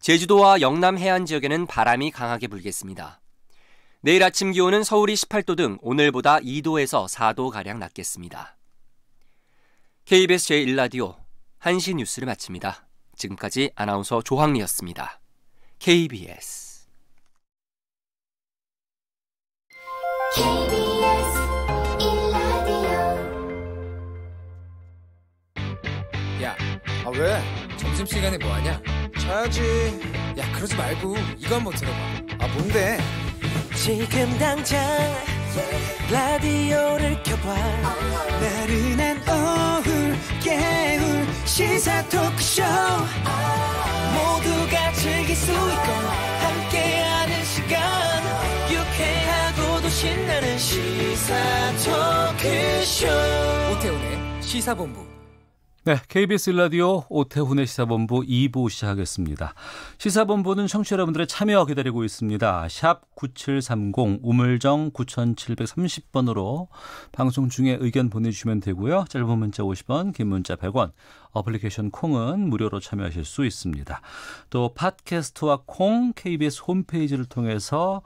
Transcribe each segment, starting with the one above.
제주도와 영남 해안 지역에는 바람이 강하게 불겠습니다. 내일 아침 기온은 서울이 18도 등 오늘보다 2도에서 4도가량 낮겠습니다. KBS 제1라디오 1시 뉴스를 마칩니다. 지금까지 아나운서 조황리였습니다. KBS 야, 왜? 점심시간에 뭐하냐? 자야지. 야, 그러지 말고 이거 한번 들어봐. 뭔데? 지금 당장 라디오를 켜봐. 나른한 오후 깨울 시사 토크쇼. 모두가 즐길 수 있고 함께하는 시간. 유쾌하고도 신나는 시사 토크쇼. 오태훈의 시사본부. 네, KBS 라디오 오태훈의 시사본부 2부 시작하겠습니다. 시사본부는 청취자 여러분들의 참여 기다리고 있습니다. 샵 9730 우물정 9730번으로 방송 중에 의견 보내주시면 되고요. 짧은 문자 50원, 긴 문자 100원, 어플리케이션 콩은 무료로 참여하실 수 있습니다. 또 팟캐스트와 콩, KBS 홈페이지를 통해서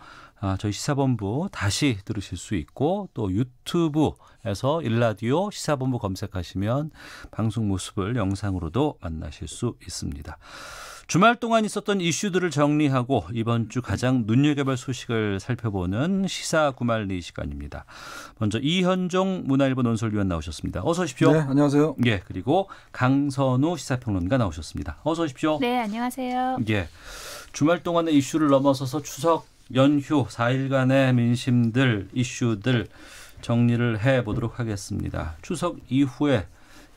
저희 시사본부 다시 들으실 수 있고, 또 유튜브에서 일라디오 시사본부 검색하시면 방송 모습을 영상으로도 만나실 수 있습니다. 주말 동안 있었던 이슈들을 정리하고 이번 주 가장 눈여겨볼 소식을 살펴보는 시사구말리 시간입니다. 먼저 이현종 문화일보 논설위원 나오셨습니다. 어서 오십시오. 네, 안녕하세요. 예, 그리고 강선우 시사평론가 나오셨습니다. 어서 오십시오. 네, 안녕하세요. 예, 주말 동안의 이슈를 넘어서서 추석 연휴 4일간의 민심들, 이슈들 정리를 해보도록 하겠습니다. 추석 이후에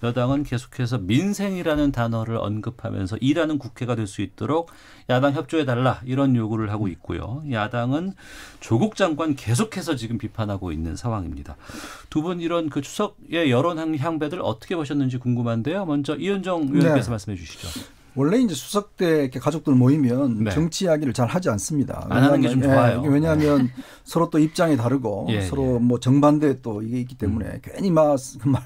여당은 계속해서 민생이라는 단어를 언급하면서 일하는 국회가 될 수 있도록 야당 협조해달라 이런 요구를 하고 있고요. 야당은 조국 장관 계속해서 지금 비판하고 있는 상황입니다. 두 분 이런 그 추석의 여론 향배들 어떻게 보셨는지 궁금한데요. 먼저 이현정 의원께서 말씀해 주시죠. 원래 이제 추석 때 이렇게 가족들 모이면 네. 정치 이야기를 잘 하지 않습니다. 안 하는 게 좀 좋아요. 왜냐하면 서로 또 입장이 다르고 서로 뭐 정반대 또 이게 있기 때문에 괜히 말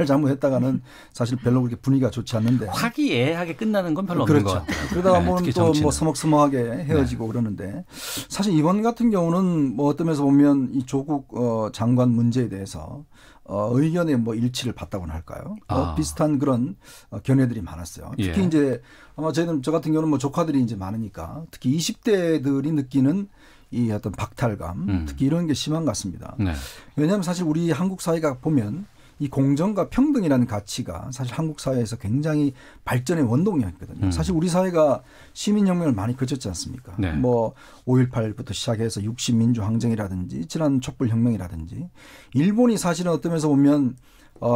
잘못했다가는 사실 별로 그렇게 분위기가 좋지 않는데 화기애애하게 끝나는 건 별로 그렇죠. 없는 것 같아요. 그러다가 네, 보면 또 뭐 서먹서먹하게 헤어지고 그러는데 사실 이번 같은 경우는 뭐 어떤 면에서 보면 이 조국 장관 문제에 대해서 의견의 뭐 일치를 봤다고나 할까요? 비슷한 그런 견해들이 많았어요. 특히 이제 아마 저 같은 경우는 뭐 조카들이 이제 많으니까 특히 20대들이 느끼는 이 어떤 박탈감, 특히 이런 게 심한 것 같습니다. 네. 왜냐하면 사실 우리 한국 사회가 보면 이 공정과 평등이라는 가치가 사실 한국 사회에서 굉장히 발전의 원동력이거든요. 사실 우리 사회가 시민혁명을 많이 거쳤지 않습니까? 네. 뭐 5.18부터 시작해서 60민주항쟁이라든지 지난 촛불혁명이라든지 일본이 사실은 어떤 면에서 보면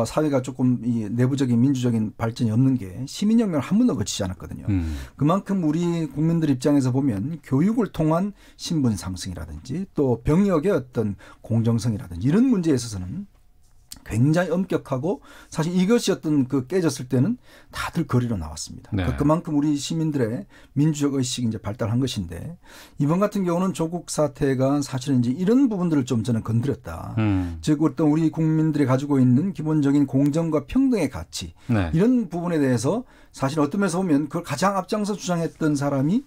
사회가 조금 이 내부적인 민주적인 발전이 없는 게 시민혁명을 한 번도 거치지 않았거든요. 그만큼 우리 국민들 입장에서 보면 교육을 통한 신분 상승이라든지 또 병역의 어떤 공정성이라든지 이런 문제에 있어서는 굉장히 엄격하고 사실 이것이 어떤 그 깨졌을 때는 다들 거리로 나왔습니다. 네. 그만큼 우리 시민들의 민주적 의식이 이제 발달한 것인데 이번 같은 경우는 조국 사태가 사실은 이제 이런 부분들을 좀 저는 건드렸다. 즉 어떤 우리 국민들이 가지고 있는 기본적인 공정과 평등의 가치 이런 부분에 대해서 사실 어떤 면에서 보면 그걸 가장 앞장서 주장했던 사람이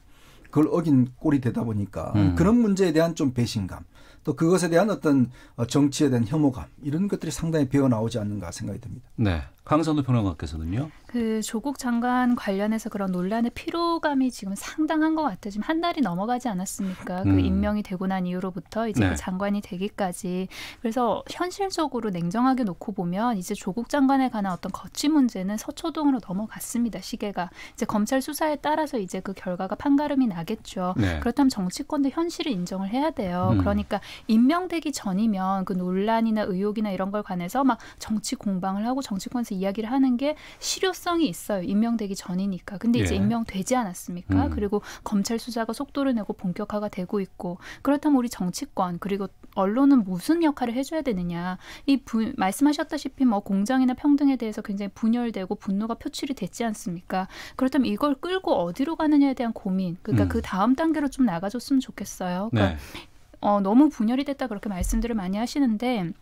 그걸 어긴 꼴이 되다 보니까 그런 문제에 대한 좀 배신감 또 그것에 대한 어떤 정치에 대한 혐오감 이런 것들이 상당히 배어 나오지 않는가 생각이 듭니다. 네, 강선우 평론가께서는요. 그 조국 장관 관련해서 그런 논란의 피로감이 지금 상당한 것 같아요. 지금 한 달이 넘어가지 않았습니까? 그 임명이 되고 난 이후로부터 이제 그 장관이 되기까지. 그래서 현실적으로 냉정하게 놓고 보면 이제 조국 장관에 관한 어떤 거취 문제는 서초동으로 넘어갔습니다. 시계가. 이제 검찰 수사에 따라서 이제 그 결과가 판가름이 나겠죠. 그렇다면 정치권도 현실을 인정을 해야 돼요. 그러니까 임명되기 전이면 그 논란이나 의혹이나 이런 걸 관해서 막 정치 공방을 하고 정치권에서 이야기를 하는 게 실효성이 있어요. 임명되기 전이니까. 근데 이제 임명되지 않았습니까? 그리고 검찰 수사가 속도를 내고 본격화가 되고 있고 그렇다면 우리 정치권 그리고 언론은 무슨 역할을 해줘야 되느냐. 말씀하셨다시피 뭐 공정이나 평등에 대해서 굉장히 분열되고 분노가 표출이 됐지 않습니까? 그렇다면 이걸 끌고 어디로 가느냐에 대한 고민. 그러니까 그 다음 단계로 좀 나가줬으면 좋겠어요. 그러니까 너무 분열이 됐다 그렇게 말씀들을 많이 하시는데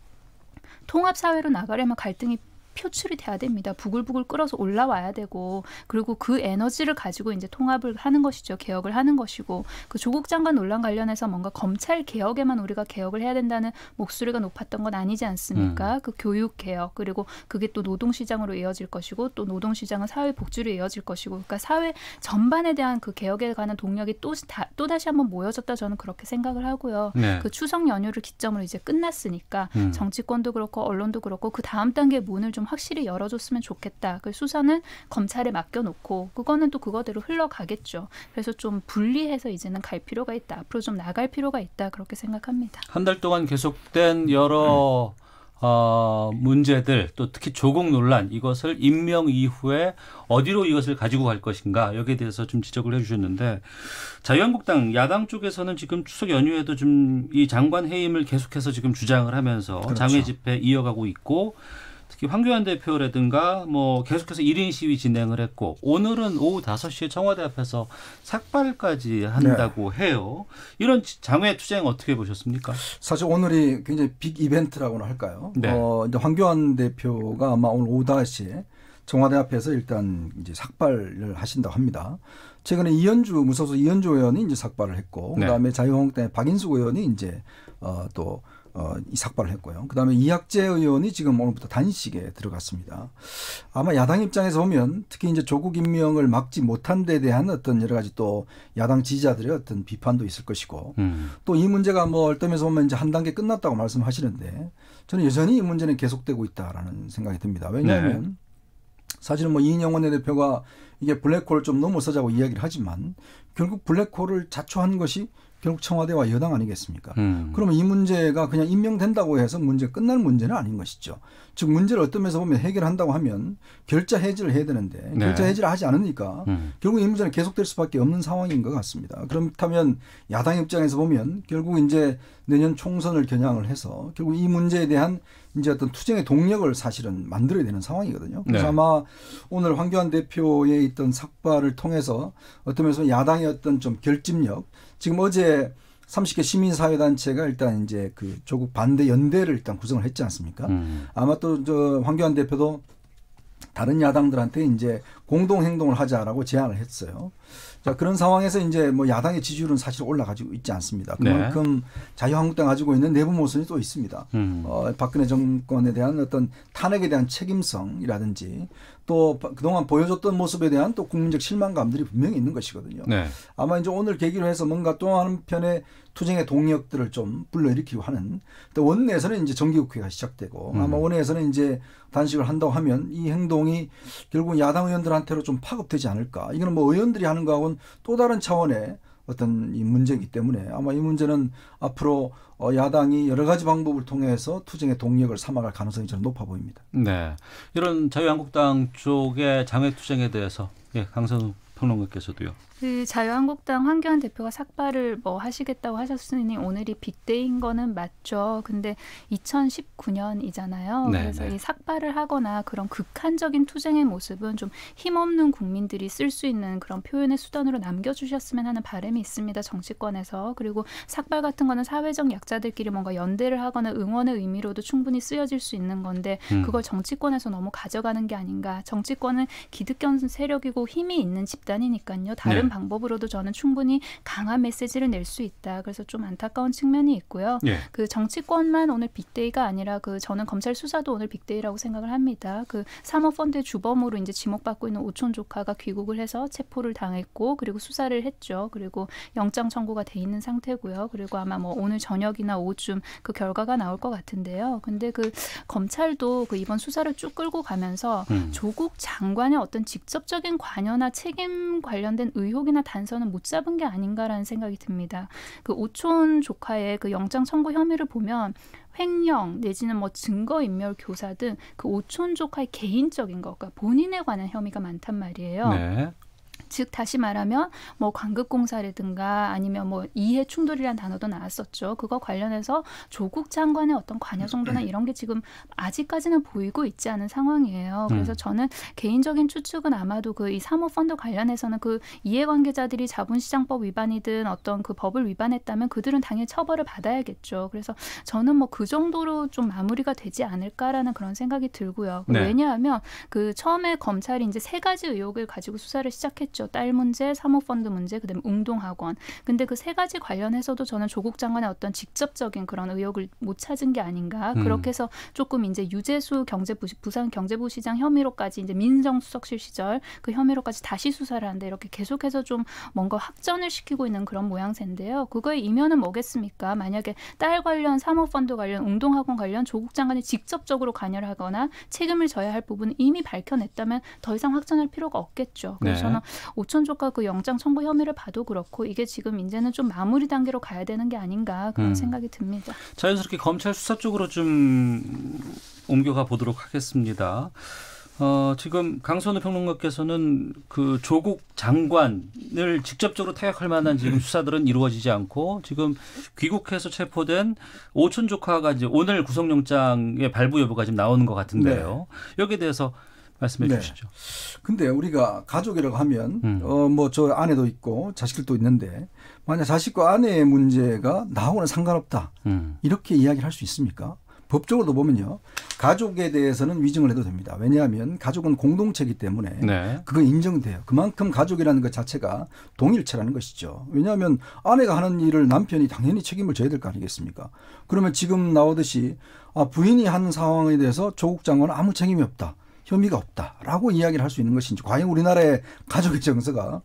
통합사회로 나가려면 갈등이 표출이 돼야 됩니다. 부글부글 끓어서 올라와야 되고 그리고 그 에너지를 가지고 이제 통합을 하는 것이죠. 개혁을 하는 것이고 그 조국 장관 논란 관련해서 뭔가 검찰 개혁에만 우리가 개혁을 해야 된다는 목소리가 높았던 건 아니지 않습니까? 그 교육 개혁 그리고 그게 또 노동시장으로 이어질 것이고 또 노동시장은 사회복지로 이어질 것이고 그러니까 사회 전반에 대한 그 개혁에 관한 동력이 또 다시 한번 모여졌다 저는 그렇게 생각을 하고요. 네. 그 추석 연휴를 기점으로 이제 끝났으니까 정치권도 그렇고 언론도 그렇고 그 다음 단계 문을 좀 확실히 열어줬으면 좋겠다. 그 수사는 검찰에 맡겨놓고 그거는 또 그거대로 흘러가겠죠. 그래서 좀 분리해서 이제는 갈 필요가 있다. 앞으로 좀 나갈 필요가 있다. 그렇게 생각합니다. 한 달 동안 계속된 여러 문제들 또 특히 조국 논란 이것을 임명 이후에 어디로 이것을 가지고 갈 것인가 여기에 대해서 좀 지적을 해주셨는데 자유한국당 야당 쪽에서는 지금 추석 연휴에도 좀 이 장관 해임을 계속해서 지금 주장을 하면서 그렇죠. 장외 집회 이어가고 있고 특히 황교안 대표라든가 뭐 계속해서 1인 시위 진행을 했고 오늘은 오후 5시에 청와대 앞에서 삭발까지 한다고 해요. 이런 장외 투쟁 어떻게 보셨습니까? 사실 오늘이 굉장히 빅 이벤트라고나 할까요? 네. 이제 황교안 대표가 아마 오늘 오후 5시에 청와대 앞에서 일단 이제 삭발을 하신다고 합니다. 최근에 무소속 이현주 의원이 이제 삭발을 했고, 네. 그다음에 자유한국당의 박인숙 의원이 이제 이 삭발을 했고요. 그다음에 이학재 의원이 지금 오늘부터 단식에 들어갔습니다. 아마 야당 입장에서 보면 특히 이제 조국 임명을 막지 못한 데 대한 어떤 여러 가지 또 야당 지지자들의 어떤 비판도 있을 것이고 또 이 문제가 뭐 얼떨면서 보면 이제 한 단계 끝났다고 말씀하시는데 저는 여전히 이 문제는 계속되고 있다라는 생각이 듭니다. 왜냐하면 네. 사실은 뭐 이인영 원내대표가 이게 블랙홀을 좀 넘어서자고 이야기를 하지만 결국 블랙홀을 자초한 것이 결국 청와대와 여당 아니겠습니까? 그러면 이 문제가 그냥 임명된다고 해서 문제가 끝날 문제는 아닌 것이죠. 즉 문제를 어떤 면에서 보면 해결한다고 하면 결자 해지를 해야 되는데 네. 결자 해지를 하지 않으니까 결국 이 문제는 계속될 수밖에 없는 상황인 것 같습니다. 그렇다면 야당 입장에서 보면 결국 이제 내년 총선을 겨냥을 해서 결국 이 문제에 대한 이제 어떤 투쟁의 동력을 사실은 만들어야 되는 상황이거든요. 그래서 네. 아마 오늘 황교안 대표의 있던 삭발을 통해서 어떤 면에서 야당의 어떤 좀 결집력 지금 어제 30개 시민사회단체가 일단 이제 그 조국 반대 연대를 일단 구성을 했지 않습니까? 아마 또 저 황교안 대표도 다른 야당들한테 이제 공동 행동을 하자라고 제안을 했어요. 자, 그런 상황에서 이제 뭐 야당의 지지율은 사실 올라가지고 있지 않습니다. 그만큼 네. 자유한국당 가지고 있는 내부 모순이 또 있습니다. 박근혜 정권에 대한 어떤 탄핵에 대한 책임성이라든지 또 그동안 보여줬던 모습에 대한 또 국민적 실망감들이 분명히 있는 것이거든요. 네. 아마 이제 오늘 계기로 해서 뭔가 또 한편의 투쟁의 동력들을 좀 불러일으키고 하는 또 원내에서는 이제 정기국회가 시작되고 아마 원내에서는 이제 단식을 한다고 하면 이 행동이 결국 야당 의원들한테로 좀 파급되지 않을까. 이거는 뭐 의원들이 하는 거하고는 또 다른 차원의 어떤 이 문제이기 때문에 아마 이 문제는 앞으로 야당이 여러 가지 방법을 통해서 투쟁의 동력을 삼아갈 가능성이 저는 높아 보입니다. 네, 이런 자유한국당 쪽의 장외 투쟁에 대해서 강선우 평론가께서도요. 그 자유한국당 황교안 대표가 삭발을 뭐 하시겠다고 하셨으니 오늘이 빅데이인 거는 맞죠. 근데 2019년이잖아요. 네, 그래서 네. 이 삭발을 하거나 그런 극한적인 투쟁의 모습은 좀 힘없는 국민들이 쓸 수 있는 그런 표현의 수단으로 남겨주셨으면 하는 바람이 있습니다. 정치권에서. 그리고 삭발 같은 거는 사회적 약자들끼리 뭔가 연대를 하거나 응원의 의미로도 충분히 쓰여질 수 있는 건데 그걸 정치권에서 너무 가져가는 게 아닌가. 정치권은 기득권 세력이고 힘이 있는 집단이니까요. 다른 네. 방법으로도 저는 충분히 강한 메시지를 낼 수 있다. 그래서 좀 안타까운 측면이 있고요. 네. 그 정치권만 오늘 빅데이가 아니라 그 저는 검찰 수사도 오늘 빅데이라고 생각을 합니다. 그 사모펀드의 주범으로 이제 지목받고 있는 오촌 조카가 귀국을 해서 체포를 당했고 그리고 수사를 했죠. 그리고 영장 청구가 돼 있는 상태고요. 그리고 아마 뭐 오늘 저녁이나 오후쯤 그 결과가 나올 것 같은데요. 근데 그 검찰도 그 이번 수사를 쭉 끌고 가면서 조국 장관의 어떤 직접적인 관여나 책임 관련된 의혹이나 단서는 못 잡은 게 아닌가라는 생각이 듭니다. 그 오촌 조카의 그 영장 청구 혐의를 보면 횡령 내지는 뭐 증거인멸 교사 등 그 오촌 조카의 개인적인 것, 그러니까 본인에 관한 혐의가 많단 말이에요. 네. 즉 다시 말하면 뭐 관급공사라든가 아니면 뭐 이해 충돌이라는 단어도 나왔었죠. 그거 관련해서 조국 장관의 어떤 관여 정도나 이런 게 지금 아직까지는 보이고 있지 않은 상황이에요. 그래서 저는 개인적인 추측은 아마도 그 이 사모펀드 관련해서는 그 이해관계자들이 자본시장법 위반이든 어떤 그 법을 위반했다면 그들은 당연히 처벌을 받아야겠죠. 그래서 저는 뭐 그 정도로 좀 마무리가 되지 않을까라는 그런 생각이 들고요. 네. 왜냐하면 그 처음에 검찰이 이제 3가지 의혹을 가지고 수사를 시작했죠. 딸 문제, 사모펀드 문제, 그다음에 웅동학원. 근데 그 3가지 관련해서도 저는 조국 장관의 어떤 직접적인 그런 의혹을 못 찾은 게 아닌가. 그렇게 해서 조금 이제 유재수 부산 경제부시장 혐의로까지 이제 민정수석실 시절 그 혐의로까지 다시 수사를 하는데 이렇게 계속해서 좀 뭔가 확전을 시키고 있는 그런 모양새인데요. 그거의 이면은 뭐겠습니까? 만약에 딸 관련, 사모펀드 관련, 웅동학원 관련 조국 장관이 직접적으로 관여를 하거나 책임을 져야 할 부분은 이미 밝혀냈다면 더 이상 확전할 필요가 없겠죠. 그래서 네. 저는 오천조카 그 영장 청구 혐의를 봐도 그렇고 이게 지금 이제는 좀 마무리 단계로 가야 되는 게 아닌가 그런 생각이 듭니다. 자연스럽게 검찰 수사 쪽으로 좀 옮겨가 보도록 하겠습니다. 지금 강선우 평론가께서는 그 조국 장관을 직접적으로 타격할 만한 지금 수사들은 이루어지지 않고 지금 귀국해서 체포된 오촌 조카가 이제 오늘 구속영장의 발부 여부가 지금 나오는 것 같은데요. 네. 여기에 대해서 말씀해 주시죠. 근데 우리가 가족이라고 하면 뭐 저 아내도 있고 자식들도 있는데 만약 자식과 아내의 문제가 나하고는 상관없다. 이렇게 이야기를 할 수 있습니까? 법적으로도 보면요. 가족에 대해서는 위증을 해도 됩니다. 왜냐하면 가족은 공동체이기 때문에 네. 그건 인정돼요. 그만큼 가족이라는 것 자체가 동일체라는 것이죠. 왜냐하면 아내가 하는 일을 남편이 당연히 책임을 져야 될 거 아니겠습니까? 그러면 지금 나오듯이 부인이 한 상황에 대해서 조국 장관은 아무 책임이 없다. 혐의가 없다라고 이야기를 할 수 있는 것인지 과연 우리나라의 가족의 정서가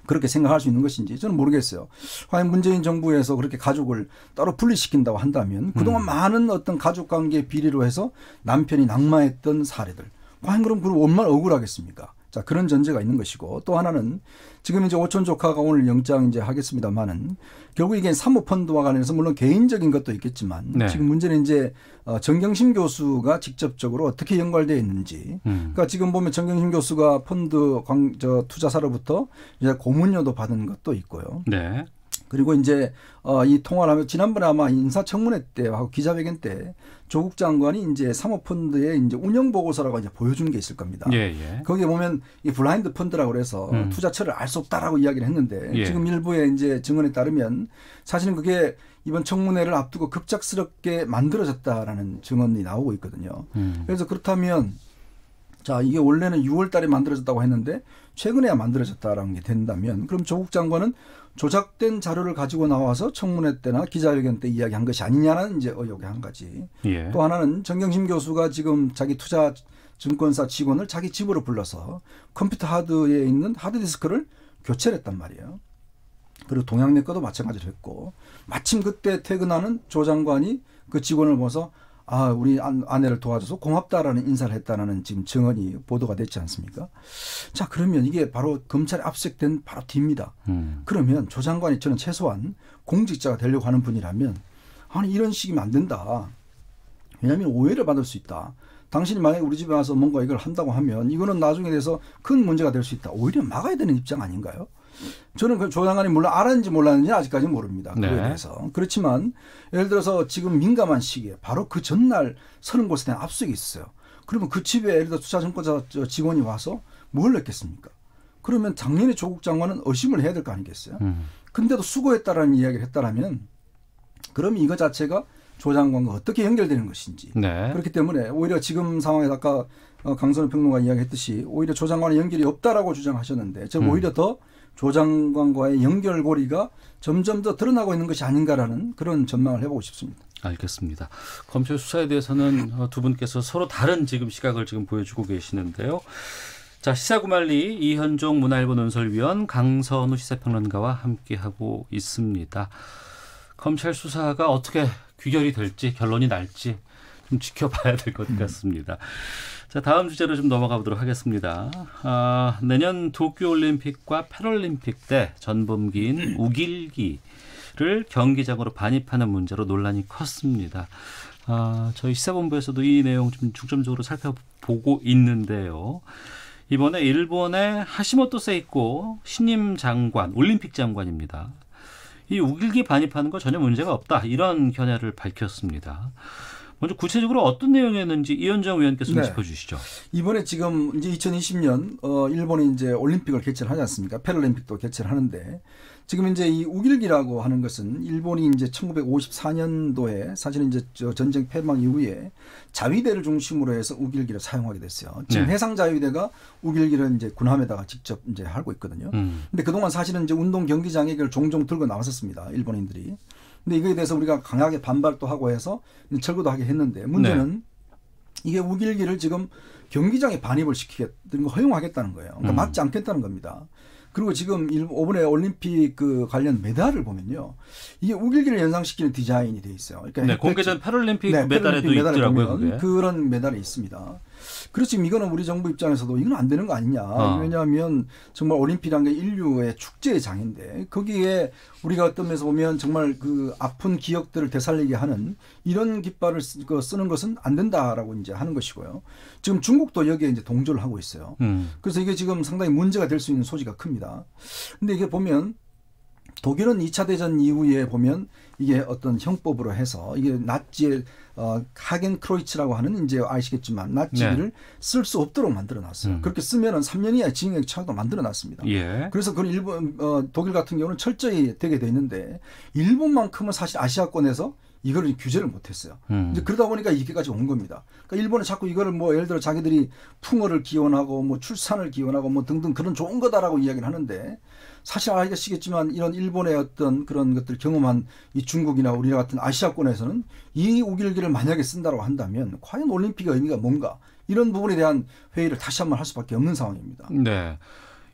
그렇게 생각할 수 있는 것인지 저는 모르겠어요. 과연 문재인 정부에서 그렇게 가족을 따로 분리시킨다고 한다면 그동안 많은 어떤 가족관계 비리로 해서 남편이 낙마했던 사례들 과연 그럼 얼마나 억울하겠습니까? 자, 그런 전제가 있는 것이고 또 하나는 지금 이제 오촌 조카가 오늘 영장 이제 하겠습니다만은 결국 이게 사모펀드와 관련해서 물론 개인적인 것도 있겠지만 네. 지금 문제는 이제 정경심 교수가 직접적으로 어떻게 연관되어 있는지 그러니까 지금 보면 정경심 교수가 펀드 투자사로부터 이제 고문료도 받은 것도 있고요. 네. 그리고 이제 이 통화를 하면 지난번에 아마 인사청문회 때 하고 기자회견 때 조국 장관이 이제 사모펀드의 이제 운영 보고서라고 이제 보여준 게 있을 겁니다. 예. 거기에 보면 이 블라인드 펀드라고 그래서 투자처를 알 수 없다라고 이야기를 했는데 지금 일부의 이제 증언에 따르면 사실은 그게 이번 청문회를 앞두고 급작스럽게 만들어졌다라는 증언이 나오고 있거든요. 그래서 그렇다면 자, 이게 원래는 6월 달에 만들어졌다고 했는데 최근에야 만들어졌다라는 게 된다면 그럼 조국 장관은 조작된 자료를 가지고 나와서 청문회 때나 기자회견 때 이야기한 것이 아니냐는 이제 의혹이 한 가지. 예. 또 하나는 정경심 교수가 지금 자기 투자 증권사 직원을 자기 집으로 불러서 컴퓨터 하드에 있는 하드디스크를 교체를 했단 말이에요. 그리고 동양내 거도 마찬가지로 했고 마침 그때 퇴근하는 조 장관이 그 직원을 보면서 우리 아내를 도와줘서 고맙다라는 인사를 했다는 지금 증언이 보도가 됐지 않습니까? 자, 그러면 이게 바로 검찰에 압수된 바로 뒤입니다. 그러면 조 장관이 저는 최소한 공직자가 되려고 하는 분이라면 이런 식이면 안 된다. 왜냐하면 오해를 받을 수 있다. 당신이 만약에 우리 집에 와서 뭔가 이걸 한다고 하면 이거는 나중에 대해서 큰 문제가 될 수 있다. 오히려 막아야 되는 입장 아닌가요? 저는 그 조 장관이 물론 알았는지 몰랐는지 아직까지는 모릅니다. 그거에 대해서. 그렇지만 예를 들어서 지금 민감한 시기에 바로 그 전날 30곳에 대한 압수수색이 있었어요. 그러면 그 집에 예를 들어 투자증권사 직원이 와서 뭘 했겠습니까? 그러면 당연히 조국 장관은 의심을 해야 될 거 아니겠어요? 근데도 수고했다라는 이야기를 했다라면 그러면 이거 자체가 조 장관과 어떻게 연결되는 것인지. 네. 그렇기 때문에 오히려 지금 상황에서 아까 강선우 평론가 이야기했듯이 오히려 조 장관의 연결이 없다라고 주장하셨는데 저는 오히려 더 조 장관과의 연결고리가 점점 더 드러나고 있는 것이 아닌가라는 그런 전망을 해보고 싶습니다. 알겠습니다. 검찰 수사에 대해서는 두 분께서 서로 다른 지금 시각을 지금 보여주고 계시는데요. 자, 시사구말리 이현종 문화일보 논설위원 강선우 시사평론가와 함께하고 있습니다. 검찰 수사가 어떻게 귀결이 될지 결론이 날지 좀 지켜봐야 될 것 같습니다. 자, 다음 주제로 좀 넘어가 보도록 하겠습니다. 내년 도쿄올림픽과 패럴림픽 때 전범기인 우길기를 경기장으로 반입하는 문제로 논란이 컸습니다. 저희 시사본부에서도 이 내용 좀 중점적으로 살펴보고 있는데요. 이번에 일본의 하시모토 세이코 신임 장관, 올림픽 장관입니다. 이 우길기 반입하는 거 전혀 문제가 없다. 이런 견해를 밝혔습니다. 먼저 구체적으로 어떤 내용이었는지 이현정 의원께서 좀 짚어주시죠. 이번에 지금 이제 2020년 일본이 이제 올림픽을 개최를 하지 않습니까? 패럴림픽도 개최를 하는데 지금 이제 이 우길기라고 하는 것은 일본이 이제 1954년도에 사실은 이제 전쟁 패망 이후에 자위대를 중심으로 해서 우길기를 사용하게 됐어요. 지금 해상 자위대가 우길기를 이제 군함에다가 직접 이제 하고 있거든요. 근데 그동안 사실은 이제 운동 경기장에 이걸 종종 들고 나왔었습니다. 일본인들이. 근데 이거에 대해서 우리가 강하게 반발도 하고 해서 철거도 하게 했는데 문제는 이게 우길기를 지금 경기장에 반입을 시키겠다는 거 허용하겠다는 거예요. 그러니까 막지 않겠다는 겁니다. 그리고 지금 이번에 올림픽 그 관련 메달을 보면요. 이게 우길기를 연상시키는 디자인이 돼 있어요. 그러니까 공개전 패럴림픽 메달에도 있더라고요. 그런 메달이 있습니다. 그래서 지금 이거는 우리 정부 입장에서도 이건 안 되는 거 아니냐. 왜냐하면 정말 올림픽이라는 게 인류의 축제의 장인데 거기에 우리가 어떤 면에서 보면 정말 그 아픈 기억들을 되살리게 하는 이런 깃발을 쓰는 것은 안 된다라고 이제 하는 것이고요. 지금 중국도 여기에 이제 동조를 하고 있어요. 그래서 이게 지금 상당히 문제가 될 수 있는 소지가 큽니다. 근데 이게 보면 독일은 2차 대전 이후에 보면 이게 어떤 형법으로 해서 이게 나치의 하겐크로이츠라고 하는 이제 아시겠지만 나치를 쓸 수 없도록 만들어 놨어요. 그렇게 쓰면은 3년 이하의 징역 처하도 만들어 놨습니다. 그래서 그 일본 독일 같은 경우는 철저히 되게 돼 있는데 일본만큼은 사실 아시아권에서 이거를 규제를 못했어요. 이제 그러다 보니까 이게까지 온 겁니다. 그러니까 일본은 자꾸 이거를 뭐 예를 들어 자기들이 풍어를 기원하고 뭐 출산을 기원하고 뭐 등등 그런 좋은 거다라고 이야기를 하는데 사실 아시겠지만 이런 일본의 어떤 그런 것들 경험한 이 중국이나 우리나 같은 아시아권에서는 이 우길기를 만약에 쓴다고 한다면 과연 올림픽의 의미가 뭔가 이런 부분에 대한 회의를 다시 한번 할 수밖에 없는 상황입니다. 네.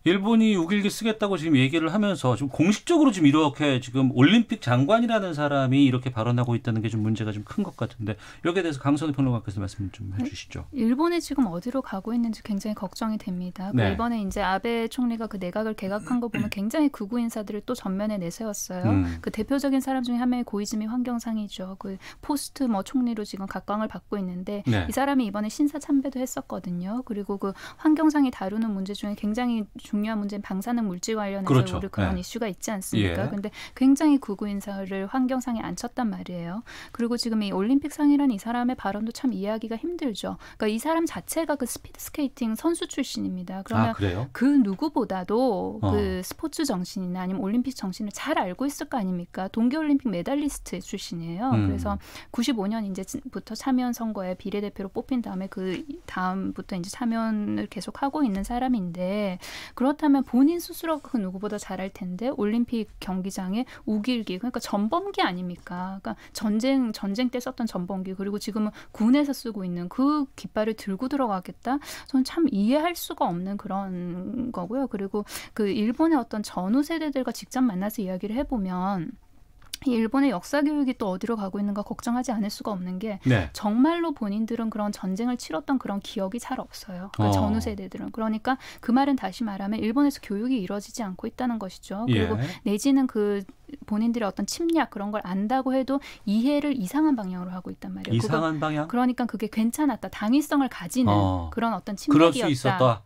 일본이 우길기 쓰겠다고 지금 얘기를 하면서 지금 공식적으로 지금 이렇게 지금 올림픽 장관이라는 사람이 이렇게 발언하고 있다는 게 좀 문제가 좀 큰 것 같은데 여기에 대해서 강선우 평론가께서 말씀 좀 해주시죠. 일본이 지금 어디로 가고 있는지 굉장히 걱정이 됩니다. 이번에 이제 아베 총리가 그 내각을 개각한 거 보면 굉장히 극우 인사들을 또 전면에 내세웠어요. 그 대표적인 사람 중에 한 명이 고이즈미 환경상이죠. 그 포스트 뭐 총리로 지금 각광을 받고 있는데 이 사람이 이번에 신사 참배도 했었거든요. 그리고 그 환경상이 다루는 문제 중에 굉장히 중요한 문제는 방사능 물질 관련해서 우리 그런 이슈가 있지 않습니까? 그런데 굉장히 극우 인사를 환경상에 앉혔단 말이에요. 그리고 지금 이 올림픽 상이라는 이 사람의 발언도 참 이해하기가 힘들죠. 그러니까 이 사람 자체가 그 스피드 스케이팅 선수 출신입니다. 그러면 그 누구보다도 그 스포츠 정신이나 아니면 올림픽 정신을 잘 알고 있을 거 아닙니까? 동계올림픽 메달리스트 출신이에요. 그래서 95년 이제부터 참여연 선거에 비례대표로 뽑힌 다음에 그 다음부터 이제 참여를 계속 하고 있는 사람인데 그렇다면 본인 스스로가 그 누구보다 잘할 텐데 올림픽 경기장에 우길기 그러니까 전범기 아닙니까? 그러니까 전쟁 때 썼던 전범기 그리고 지금은 군에서 쓰고 있는 그 깃발을 들고 들어가겠다? 저는 참 이해할 수가 없는 그런 거고요. 그리고 그 일본의 어떤 전후 세대들과 직접 만나서 이야기를 해보면 일본의 역사 교육이 또 어디로 가고 있는가 걱정하지 않을 수가 없는 게 정말로 본인들은 그런 전쟁을 치렀던 그런 기억이 잘 없어요. 그러니까 전후 세대들은. 그러니까 그 말은 다시 말하면 일본에서 교육이 이루어지지 않고 있다는 것이죠. 그리고 내지는 그 본인들의 어떤 침략 그런 걸 안다고 해도 이해를 이상한 방향으로 하고 있단 말이에요. 이상한 방향? 그러니까 그게 괜찮았다. 당위성을 가지는 그런 어떤 침략이었다. 그럴 수 있었다.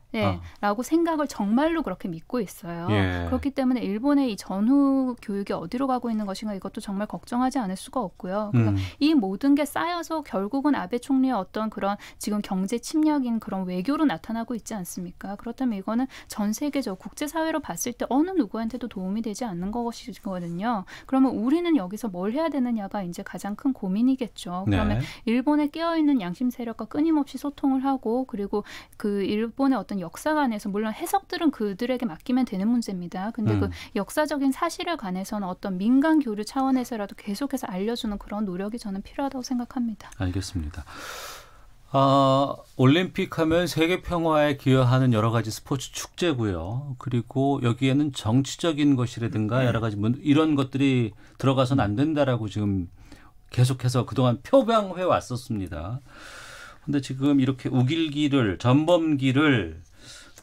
라고 생각을 정말로 그렇게 믿고 있어요. 그렇기 때문에 일본의 이 전후 교육이 어디로 가고 있는 것인가 이것도 정말 걱정하지 않을 수가 없고요. 그러니까 이 모든 게 쌓여서 결국은 아베 총리의 어떤 그런 지금 경제 침략인 그런 외교로 나타나고 있지 않습니까? 그렇다면 이거는 전 세계적 국제사회로 봤을 때 어느 누구한테도 도움이 되지 않는 것이거든요. 그러면 우리는 여기서 뭘 해야 되느냐가 이제 가장 큰 고민이겠죠. 그러면 일본에 깨어있는 양심 세력과 끊임없이 소통을 하고 그리고 그 일본의 어떤 역사관에서 물론 해석들은 그들에게 맡기면 되는 문제입니다. 근데 그 역사적인 사실에 관해서는 어떤 민간 교류 차원에서라도 계속해서 알려주는 그런 노력이 저는 필요하다고 생각합니다. 알겠습니다. 올림픽 하면 세계 평화에 기여하는 여러 가지 스포츠 축제고요. 그리고 여기에는 정치적인 것이라든가 여러 가지 이런 것들이 들어가서는 안 된다라고 지금 계속해서 그동안 표방해 왔었습니다. 근데 지금 이렇게 우길기를 전범기를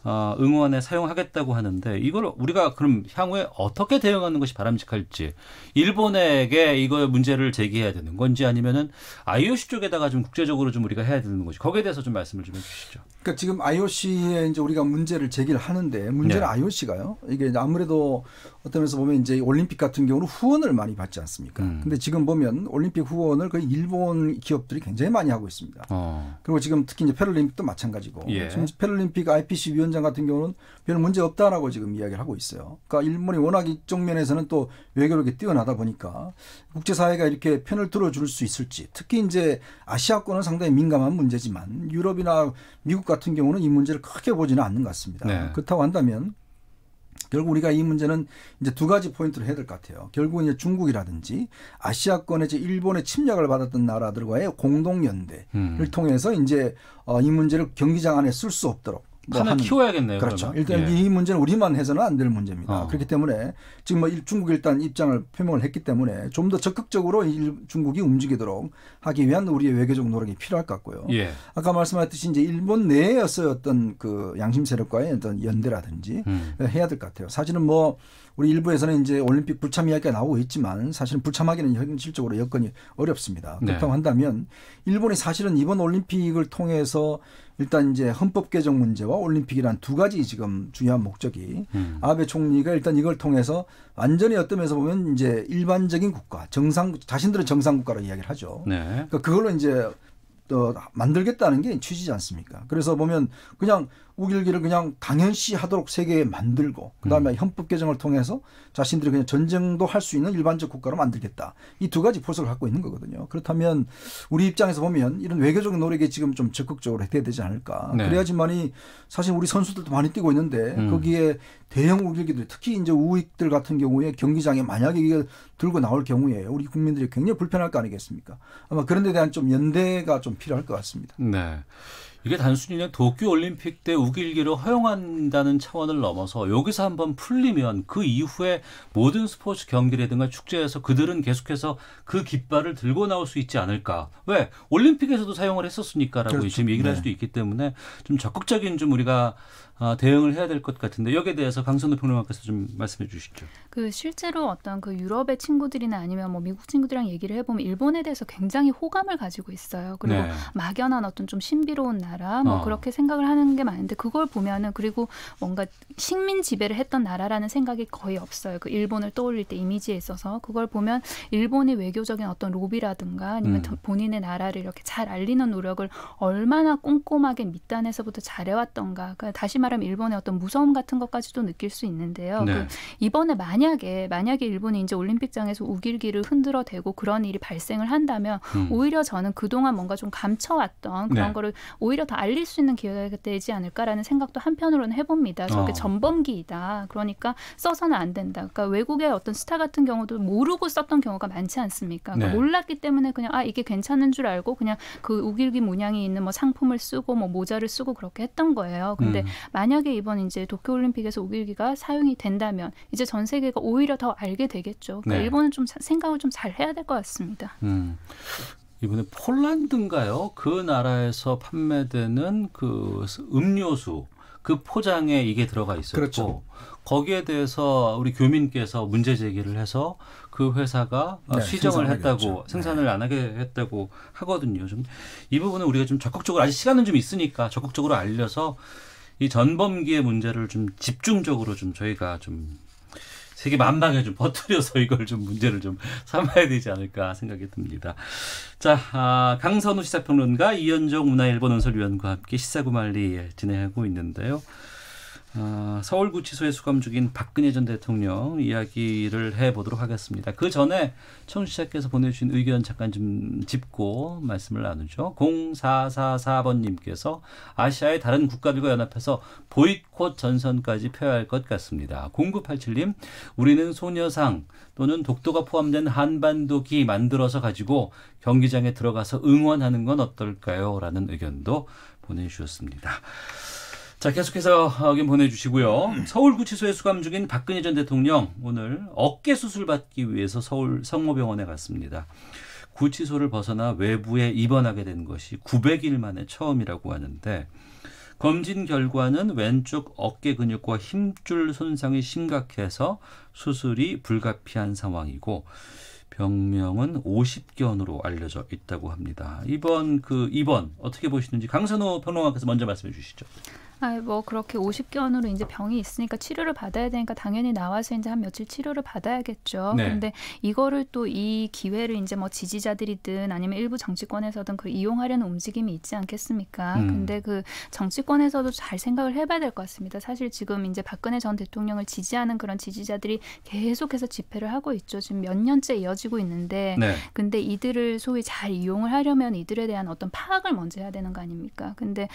응원에 사용하겠다고 하는데 이걸 우리가 그럼 향후에 어떻게 대응하는 것이 바람직할지 일본에게 이거 문제를 제기해야 되는 건지 아니면은 IOC 쪽에다가 좀 국제적으로 좀 우리가 해야 되는 건지 거기에 대해서 좀 말씀을 좀 해주시죠. 그러니까 지금 IOC에 이제 우리가 문제를 제기를 하는데 문제는 IOC가요. 이게 아무래도 어떤 면에서 보면 이제 올림픽 같은 경우는 후원을 많이 받지 않습니까? 근데 지금 보면 올림픽 후원을 거의 일본 기업들이 굉장히 많이 하고 있습니다. 그리고 지금 특히 이제 패럴림픽도 마찬가지고 지금 패럴림픽 IPC 위원장 같은 경우는 별 문제 없다라고 지금 이야기를 하고 있어요. 그러니까 일본이 워낙 이쪽 면에서는 또 외교력이 뛰어나다 보니까 국제사회가 이렇게 편을 들어줄 수 있을지 특히 이제 아시아권은 상당히 민감한 문제지만 유럽이나 미국 같은 경우는 이 문제를 크게 보지는 않는 것 같습니다. 그렇다고 한다면 결국 우리가 이 문제는 이제 두 가지 포인트로 해야 될 것 같아요. 결국은 이제 중국이라든지 아시아권의 이제 일본의 침략을 받았던 나라들과의 공동연대를 통해서 이제 이 문제를 경기장 안에 쓸 수 없도록 판을 키워야겠네요. 그렇죠. 그러면. 일단 이 문제는 우리만 해서는 안 될 문제입니다. 그렇기 때문에 지금 중국이 일단 입장을 표명을 했기 때문에 좀 더 적극적으로 중국이 움직이도록 하기 위한 우리의 외교적 노력이 필요할 것 같고요. 아까 말씀하셨듯이 이제 일본 내에서의 어떤 그 양심 세력과의 어떤 연대라든지 해야 될 것 같아요. 사실은 뭐 우리 일부에서는 이제 올림픽 불참 이야기가 나오고 있지만 사실은 불참하기는 현실적으로 여건이 어렵습니다. 그렇다고 한다면 일본이 사실은 이번 올림픽을 통해서 일단 이제 헌법 개정 문제와 올림픽이란 두 가지 지금 중요한 목적이 아베 총리가 일단 이걸 통해서 완전히 어떤 면에서 보면 이제 일반적인 국가 자신들은 정상 국가로 이야기를 하죠. 그러니까 그걸로 이제 또 만들겠다는 게 취지지 않습니까? 그래서 보면 그냥 우길기를 그냥 당연시 하도록 세계에 만들고 그다음에 헌법 개정을 통해서 자신들이 그냥 전쟁도 할 수 있는 일반적 국가로 만들겠다. 이 두 가지 포석을 갖고 있는 거거든요. 그렇다면 우리 입장에서 보면 이런 외교적인 노력이 지금 좀 적극적으로 해야 되지 않을까. 그래야지만이 사실 우리 선수들도 많이 뛰고 있는데 거기에 대형 우길기들 특히 이제 우익들 같은 경우에 경기장에 만약에 이게 들고 나올 경우에 우리 국민들이 굉장히 불편할 거 아니겠습니까? 아마 그런 데 대한 좀 연대가 좀 필요할 것 같습니다. 이게 단순히 도쿄올림픽 때 우길기를 허용한다는 차원을 넘어서 여기서 한번 풀리면 그 이후에 모든 스포츠 경기라든가 축제에서 그들은 계속해서 그 깃발을 들고 나올 수 있지 않을까. 왜? 올림픽에서도 사용을 했었으니까라고 지금 얘기를 할 수도 있기 때문에 좀 적극적인 좀 우리가 대응을 해야 될 것 같은데 여기에 대해서 강선우 평론가께서 좀 말씀해 주시죠. 그 실제로 어떤 그 유럽의 친구들이나 아니면 뭐 미국 친구들이랑 얘기를 해보면 일본에 대해서 굉장히 호감을 가지고 있어요. 그리고 막연한 어떤 좀 신비로운 나라 뭐 그렇게 생각을 하는 게 많은데 그걸 보면은 그리고 뭔가 식민 지배를 했던 나라라는 생각이 거의 없어요. 그 일본을 떠올릴 때 이미지에 있어서 그걸 보면 일본이 외교적인 어떤 로비라든가 아니면 본인의 나라를 이렇게 잘 알리는 노력을 얼마나 꼼꼼하게 밑단에서부터 잘해왔던가. 그러니까 다시 말하면 일본의 어떤 무서움 같은 것까지도 느낄 수 있는데요. 그 이번에 만약에 일본이 이제 올림픽장에서 우길기를 흔들어 대고 그런 일이 발생을 한다면 오히려 저는 그동안 뭔가 좀 감춰왔던 그런 거를 오히려 더 알릴 수 있는 기회가 되지 않을까라는 생각도 한편으로는 해봅니다. 저게 전범기이다. 그러니까 써서는 안 된다. 그러니까 외국의 어떤 스타 같은 경우도 모르고 썼던 경우가 많지 않습니까? 그러니까 몰랐기 때문에 그냥 이게 괜찮은 줄 알고 그냥 그 우길기 문양이 있는 뭐 상품을 쓰고 뭐 모자를 쓰고 그렇게 했던 거예요. 근데 만약에 이번 이제 도쿄올림픽에서 우길기가 사용이 된다면 이제 전 세계가 오히려 더 알게 되겠죠. 그러니까 일본은 좀 생각을 좀 잘 해야 될 것 같습니다. 이번에 폴란드인가요? 그 나라에서 판매되는 그 음료수 그 포장에 이게 들어가 있었고 그렇죠. 거기에 대해서 우리 교민께서 문제 제기를 해서 그 회사가 시정을 했다고 생산을 안 하게 했다고 하거든요. 좀 이 부분은 우리가 좀 적극적으로 아직 시간은 좀 있으니까 적극적으로 알려서 이 전범기의 문제를 좀 집중적으로 좀 저희가 좀 세계 만방에 좀 퍼뜨려서 이걸 좀 문제를 좀 삼아야 되지 않을까 생각이 듭니다. 자, 강선우 시사평론가 이현정 문화일보 논설위원과 함께 시사구말리 진행하고 있는데요. 서울구치소에 수감 중인 박근혜 전 대통령 이야기를 해보도록 하겠습니다. 그 전에 청취자께서 보내주신 의견 잠깐 좀 짚고 말씀을 나누죠. 0444번님께서 아시아의 다른 국가들과 연합해서 보이콧 전선까지 펴야 할 것 같습니다. 0987님 우리는 소녀상 또는 독도가 포함된 한반도기 만들어서 가지고 경기장에 들어가서 응원하는 건 어떨까요? 라는 의견도 보내주셨습니다. 자, 계속해서 의견 보내주시고요. 서울구치소에 수감 중인 박근혜 전 대통령 오늘 어깨 수술 받기 위해서 서울 성모병원에 갔습니다. 구치소를 벗어나 외부에 입원하게 된 것이 900일 만에 처음이라고 하는데 검진 결과는 왼쪽 어깨 근육과 힘줄 손상이 심각해서 수술이 불가피한 상황이고 병명은 50견으로 알려져 있다고 합니다. 이번 어떻게 보시는지 강선호 평론가께서 먼저 말씀해 주시죠. 뭐 그렇게 50견으로 이제 병이 있으니까 치료를 받아야 되니까 당연히 나와서 이제 한 며칠 치료를 받아야겠죠. 네. 그런데 이거를 또 이 기회를 이제 뭐 지지자들이든 아니면 일부 정치권에서든 그 이용하려는 움직임이 있지 않겠습니까? 근데 그 정치권에서도 잘 생각을 해봐야 될 것 같습니다. 사실 지금 이제 박근혜 전 대통령을 지지하는 그런 지지자들이 계속해서 집회를 하고 있죠. 지금 몇 년째 이어지고 있는데, 네. 근데 이들을 소위 잘 이용을 하려면 이들에 대한 어떤 파악을 먼저 해야 되는 거 아닙니까? 근데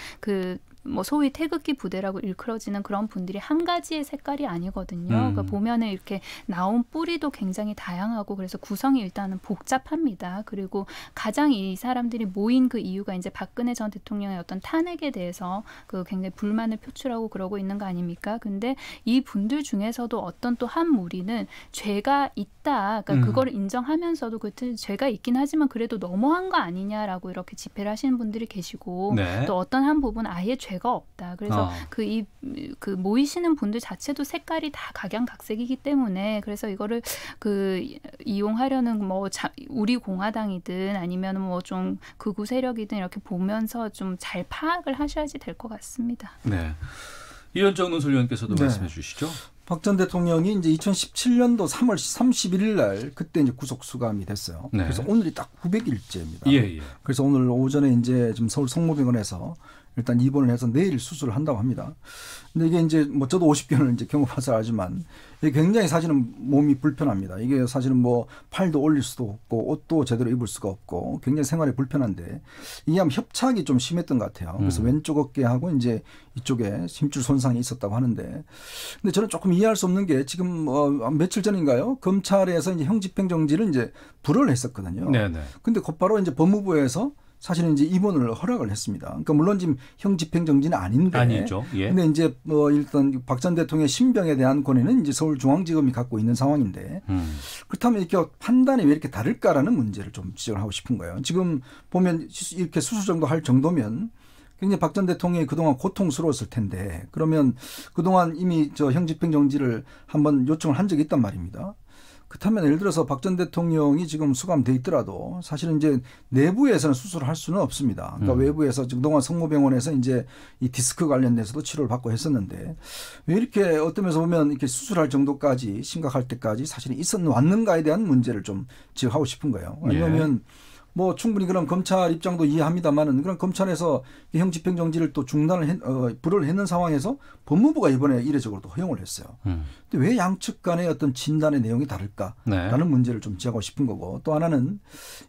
뭐 소위 태극기 부대라고 일컬어지는 그런 분들이 한 가지의 색깔이 아니거든요. 그러니까 보면은 이렇게 나온 뿌리도 굉장히 다양하고 그래서 구성이 일단은 복잡합니다. 그리고 가장 이 사람들이 모인 그 이유가 이제 박근혜 전 대통령의 어떤 탄핵에 대해서 그 굉장히 불만을 표출하고 그러고 있는 거 아닙니까? 근데 이 분들 중에서도 어떤 또 한 무리는 죄가 있다. 그러니까 그거를 인정하면서도 그 죄가 있긴 하지만 그래도 너무한 거 아니냐라고 이렇게 집회를 하시는 분들이 계시고 네. 또 어떤 한 부분 아예 죄가 없다. 그래서 그 모이시는 분들 자체도 색깔이 다 각양각색이기 때문에 그래서 이거를 이용하려는 뭐 우리 공화당이든 아니면 뭐 좀 극우 세력이든 이렇게 보면서 좀 잘 파악을 하셔야지 될 것 같습니다. 네. 이현정 논설위원께서도 말씀해 주시죠. 박 전 대통령이 이제 2017년도 3월 31일 날 그때 이제 구속 수감이 됐어요. 네. 그래서 오늘이 딱 900일째입니다. 예. 그래서 오늘 오전에 이제 지금 서울 성모병원에서 일단 입원을 해서 내일 수술을 한다고 합니다. 근데 이게 이제 뭐 저도 50견을 이제 경험해서 알지만 이게 굉장히 사실은 몸이 불편합니다. 이게 사실은 뭐 팔도 올릴 수도 없고 옷도 제대로 입을 수가 없고 굉장히 생활이 불편한데 이게 아마 협착이 좀 심했던 것 같아요. 그래서 왼쪽 어깨하고 이제 이쪽에 힘줄 손상이 있었다고 하는데 근데 저는 조금 이해할 수 없는 게 지금 며칠 전인가요? 검찰에서 이제 형집행정지를 이제 불허를 했었거든요. 네네. 근데 곧바로 이제 법무부에서 사실은 이제 입원을 허락을 했습니다. 그러니까 물론 지금 형집행정지는 아닌데. 아니죠. 예. 근데 이제 일단 박 전 대통령의 신병에 대한 권한은 이제 서울중앙지검이 갖고 있는 상황인데 그렇다면 이렇게 판단이 왜 이렇게 다를까라는 문제를 좀 지적을 하고 싶은 거예요. 지금 보면 이렇게 수술 정도 할 정도면 굉장히 박 전 대통령이 그동안 고통스러웠을 텐데 그러면 그동안 이미 저 형집행정지를 한번 요청을 한 적이 있단 말입니다. 그렇다면 예를 들어서 박 전 대통령이 지금 수감돼 있더라도 사실은 이제 내부에서는 수술을 할 수는 없습니다. 그러니까 외부에서 그동안 성모병원에서 이제 이 디스크 관련돼서도 치료를 받고 했었는데 왜 이렇게 어떤 면에서 보면 이렇게 수술할 정도까지 심각할 때까지 사실은 왔는가에 대한 문제를 좀 지적하고 싶은 거예요. 왜냐하면 뭐 충분히 그런 검찰 입장도 이해합니다만은 그런 검찰에서 형집행정지를 또 불허를 했는 상황에서 법무부가 이번에 이례적으로 또 허용을 했어요. 근데 왜 양측 간의 어떤 진단의 내용이 다를까라는 문제를 좀 지적하고 싶은 거고 또 하나는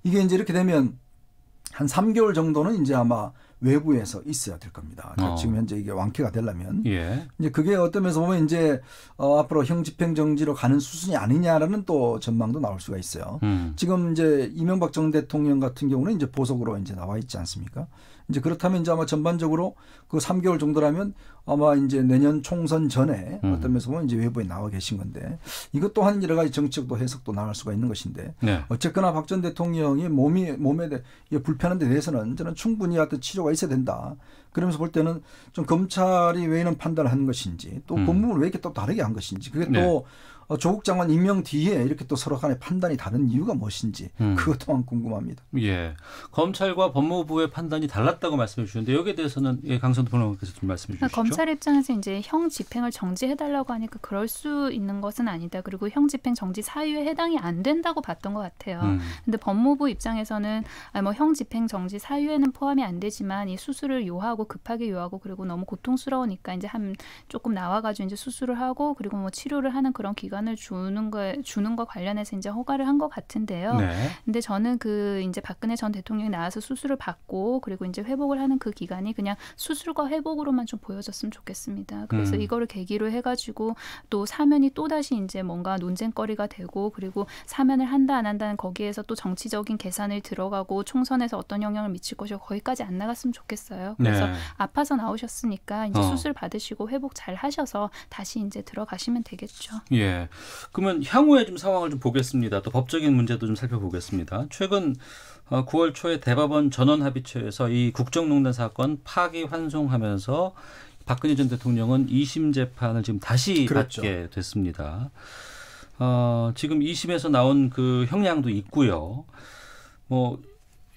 이게 이제 이렇게 되면 한 3개월 정도는 이제 아마 외부에서 있어야 될 겁니다. 그러니까 지금 현재 이게 완쾌가 되려면 이제 그게 어떤 면에서 보면 이제 앞으로 형집행정지로 가는 수순이 아니냐라는 또 전망도 나올 수가 있어요. 지금 이제 이명박 전 대통령 같은 경우는 이제 보석으로 이제 나와 있지 않습니까? 이제 그렇다면 이제 아마 전반적으로 그 3개월 정도라면 아마 이제 내년 총선 전에 어떤 면에서 보면 이제 외부에 나와 계신 건데 이것 또한 여러 가지 정치적도 해석도 나올 수가 있는 것인데 어쨌거나 박 전 대통령이 몸에 불편한 데 대해서는 저는 충분히 어떤 치료가 있어야 된다. 그러면서 볼 때는 좀 검찰이 왜 이런 판단을 한 것인지 또 법무부를 왜 이렇게 또 다르게 한 것인지 그게 또 조국 장관 임명 뒤에 이렇게 또 서로 간의 판단이 다른 이유가 무엇인지 그것 또한 궁금합니다. 예, 검찰과 법무부의 판단이 달랐다고 말씀해 주셨는데 여기에 대해서는 강선도 변호사께서 좀 말씀해 주시죠. 검찰 입장에서 이제 형 집행을 정지해달라고 하니까 그럴 수 있는 것은 아니다. 그리고 형 집행 정지 사유에 해당이 안 된다고 봤던 것 같아요. 근데 법무부 입장에서는 뭐 형 집행 정지 사유에는 포함이 안 되지만 이 수술을 요하고 급하게 요하고 그리고 너무 고통스러우니까 이제 조금 나와가지고 이제 수술을 하고 그리고 뭐 치료를 하는 그런 기간 을 주는 거 관련해서 이제 허가를 한 것 같은데요. 근데 저는 이제 박근혜 전 대통령이 나와서 수술을 받고 그리고 이제 회복을 하는 그 기간이 그냥 수술과 회복으로만 좀 보여졌으면 좋겠습니다. 그래서 이거를 계기로 해가지고 또 사면이 또 다시 이제 뭔가 논쟁거리가 되고 그리고 사면을 한다 안 한다는 거기에서 또 정치적인 계산을 들어가고 총선에서 어떤 영향을 미칠 것이고 거기까지 안 나갔으면 좋겠어요. 그래서 아파서 나오셨으니까 이제 수술 받으시고 회복 잘 하셔서 다시 이제 들어가시면 되겠죠. 예. 네. 그러면 향후에 좀 상황을 좀 보겠습니다. 또 법적인 문제도 좀 살펴보겠습니다. 최근 9월 초에 대법원 전원합의체에서 이 국정농단 사건 파기환송하면서 박근혜 전 대통령은 2심 재판을 지금 다시 그렇죠. 받게 됐습니다. 지금 2심에서 나온 그 형량도 있고요. 뭐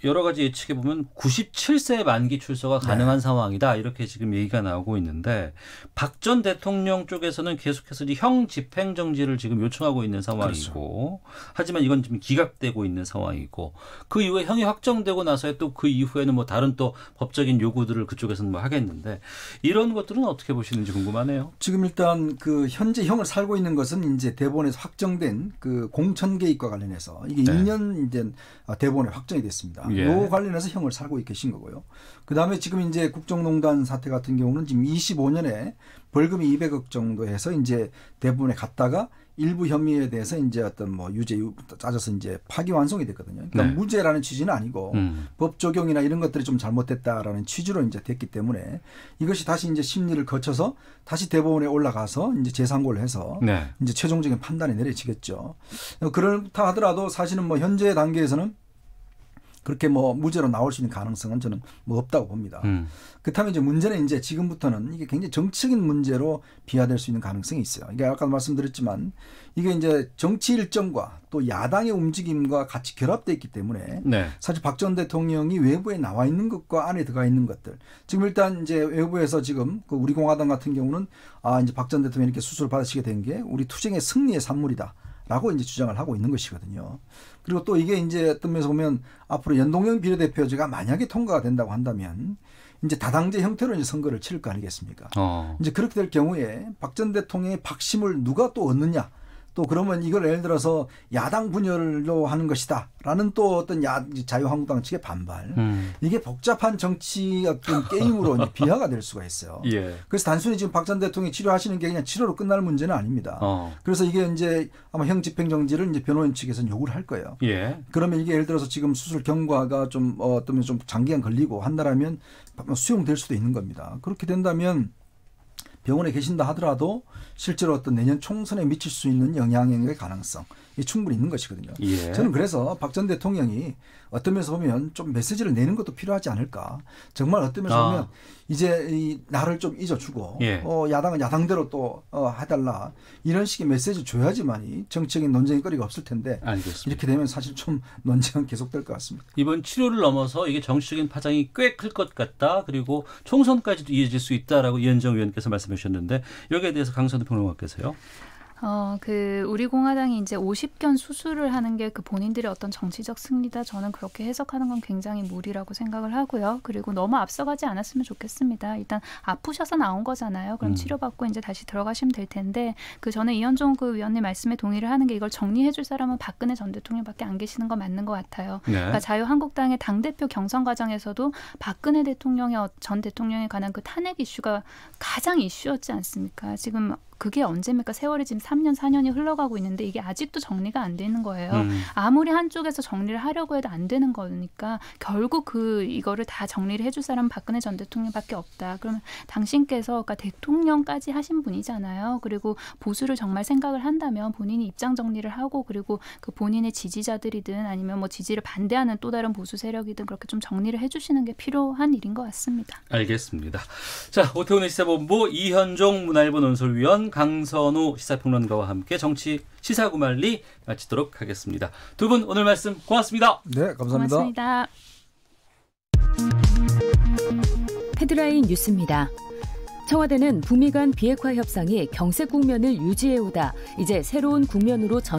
여러 가지 예측해 보면 97세 만기 출소가 가능한 상황이다. 이렇게 지금 얘기가 나오고 있는데 박 전 대통령 쪽에서는 계속해서 형 집행정지를 지금 요청하고 있는 상황이고 하지만 이건 지금 기각되고 있는 상황이고 그 이후에 형이 확정되고 나서야 또 그 이후에는 뭐 다른 또 법적인 요구들을 그쪽에서는 뭐 하겠는데 이런 것들은 어떻게 보시는지 궁금하네요. 지금 일단 그 현재 형을 살고 있는 것은 이제 대법원에서 확정된 그 공천 개입과 관련해서 이게 2년 이제 대법원에 확정이 됐습니다. 예. 요 관련해서 형을 살고 계신 거고요. 그 다음에 지금 이제 국정농단 사태 같은 경우는 지금 25년에 벌금이 200억 정도 해서 이제 대법원에 갔다가 일부 혐의에 대해서 이제 어떤 뭐 유죄 따져서 이제 파기환송이 됐거든요. 그러니까 네. 무죄라는 취지는 아니고 법 적용이나 이런 것들이 좀 잘못됐다라는 취지로 이제 됐기 때문에 이것이 다시 이제 심리를 거쳐서 다시 대법원에 올라가서 이제 재상고를 해서 네. 이제 최종적인 판단이 내려지겠죠. 그렇다 하더라도 사실은 뭐 현재 단계에서는 그렇게 뭐 무죄로 나올 수 있는 가능성은 저는 뭐 없다고 봅니다. 그렇다면 이제 문제는 이제 지금부터는 이게 굉장히 정치적인 문제로 비화될 수 있는 가능성이 있어요. 이게 아까 말씀드렸지만 이게 이제 정치 일정과 또 야당의 움직임과 같이 결합되어 있기 때문에 네. 사실 박 전 대통령이 외부에 나와 있는 것과 안에 들어가 있는 것들 지금 일단 이제 외부에서 지금 그 우리 공화당 같은 경우는 이제 박 전 대통령이 이렇게 수술을 받으시게 된 게 우리 투쟁의 승리의 산물이다. 라고 이제 주장을 하고 있는 것이거든요. 그리고 또 이게 이제 어떤 면에서 보면 앞으로 연동형 비례대표제가 만약에 통과가 된다고 한다면 이제 다당제 형태로 이제 선거를 치를 거 아니겠습니까? 이제 그렇게 될 경우에 박 전 대통령의 박심을 누가 또 얻느냐? 또 그러면 이걸 예를 들어서 야당 분열로 하는 것이다라는 또 어떤 자유한국당 측의 반발. 이게 복잡한 정치 어떤 게임으로 이제 비화가 될 수가 있어요. 예. 그래서 단순히 지금 박 전 대통령이 치료하시는 게 그냥 치료로 끝날 문제는 아닙니다. 그래서 이게 이제 아마 형 집행정지를 이제 변호인 측에서는 요구를 할 거예요. 예. 그러면 이게 예를 들어서 지금 수술 경과가 좀 어떤 좀 장기간 걸리고 한다라면 수용될 수도 있는 겁니다. 그렇게 된다면 병원에 계신다 하더라도 실제로 어떤 내년 총선에 미칠 수 있는 영향의 가능성이 충분히 있는 것이거든요. 예. 저는 그래서 박 전 대통령이 어떤 면에서 보면 좀 메시지를 내는 것도 필요하지 않을까. 정말 어떤 면에서 보면 이제 이 나를 좀 잊어주고 예. 야당은 야당대로 또 해달라. 이런 식의 메시지를 줘야지만이 정치적인 논쟁의 거리가 없을 텐데 알겠습니다. 이렇게 되면 사실 좀 논쟁은 계속될 것 같습니다. 이번 치료를 넘어서 이게 정치적인 파장이 꽤 클 것 같다. 그리고 총선까지도 이어질 수 있다라고 이현정 의원께서 말씀해 주셨는데 여기에 대해서 강선우 평론가께서요. 우리 공화당이 이제 50견 수술을 하는 게 그 본인들의 어떤 정치적 승리다. 저는 그렇게 해석하는 건 굉장히 무리라고 생각을 하고요. 그리고 너무 앞서가지 않았으면 좋겠습니다. 일단 아프셔서 나온 거잖아요. 그럼 치료받고 이제 다시 들어가시면 될 텐데 그 전에 이현종 그 위원님 말씀에 동의를 하는 게 이걸 정리해 줄 사람은 박근혜 전 대통령밖에 안 계시는 거 맞는 것 같아요. 네. 그러니까 자유한국당의 당대표 경선 과정에서도 박근혜 전 대통령에 관한 그 탄핵 이슈가 가장 이슈였지 않습니까? 지금 그게 언제입니까? 세월이 지금 3년, 4년이 흘러가고 있는데 이게 아직도 정리가 안 되는 거예요. 아무리 한쪽에서 정리를 하려고 해도 안 되는 거니까 결국 이거를 다 정리를 해줄 사람은 박근혜 전 대통령밖에 없다. 그러면 당신께서 그러니까 대통령까지 하신 분이잖아요. 그리고 보수를 정말 생각을 한다면 본인이 입장 정리를 하고 그리고 그 본인의 지지자들이든 아니면 뭐 지지를 반대하는 또 다른 보수 세력이든 그렇게 좀 정리를 해주시는 게 필요한 일인 것 같습니다. 알겠습니다. 자, 오태훈의 시사본부 이현종 문화일보 논설위원 강선우 시사평론가와 함께 정치 시사구말리 마치도록 하겠습니다. 두 분 오늘 말씀 고맙습니다. 네, 감사합니다. 고맙습니다. 헤드라인 뉴스입니다. 청와대는 북미 간 비핵화 협상이 경색 국면을 유지해오다 이제 새로운 국면으로